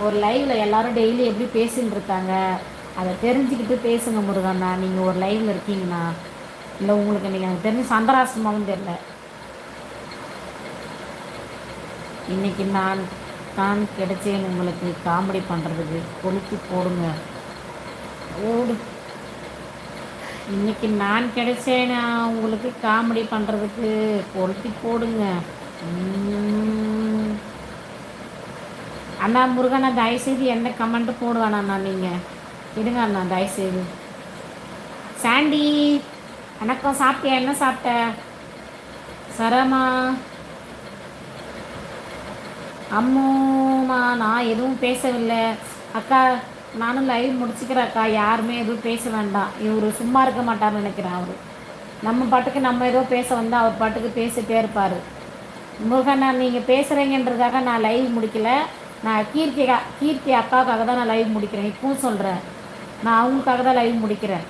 ஒரு லைவில் எல்லாரும் டெய்லி எப்படி பேசின்னு இருக்காங்க, அதை தெரிஞ்சுக்கிட்டு பேசுங்க முருகண்ணா. நீங்கள் ஒரு லைவில் இருக்கீங்கண்ணா. இல்லை உங்களுக்கு நீங்கள் எனக்கு தெரிஞ்சு சந்திராஷ்டமாவும் தெரில. இன்றைக்கி நான் தான் கிடைச்சேன் உங்களுக்கு காமெடி பண்ணுறதுக்கு. கொளுத்தி போடுங்க ஓடு. இன்றைக்கி நான் கிடைச்சேன்னா உங்களுக்கு காமெடி பண்ணுறதுக்கு கொளுத்தி போடுங்க. அண்ணா முருகண்ணா தயவுசெய்து எந்த கமெண்ட்டு போடுவாண்ணா. நீங்கள் விடுங்க அண்ணா தயவுசெய்து. சாண்டி வணக்கம். சாப்பிட்டியா? என்ன சாப்பிட்ட? சரமா அம்முமா நான் எதுவும் பேசவில்லை அக்கா. நானும் லைவ் முடிச்சுக்கிறேன் அக்கா. யாருமே எதுவும் பேச வேண்டாம். இவர் சும்மா இருக்க மாட்டார்னு நினைக்கிறேன். அவர் நம்ம பாட்டுக்கு நம்ம ஏதோ பேச வந்தால் அவர் பாட்டுக்கு பேசிட்டே இருப்பார். முருகண்ணா நீங்கள் பேசுகிறீங்கன்றதுக்காக நான் லைவ் முடிக்கல. நான் கீர்த்தி அக்காவுக்காக தான் நான் லைவ் முடிக்கிறேன். இப்பவும் சொல்கிறேன், நான் அவங்களுக்காக தான் லைவ் முடிக்கிறேன்.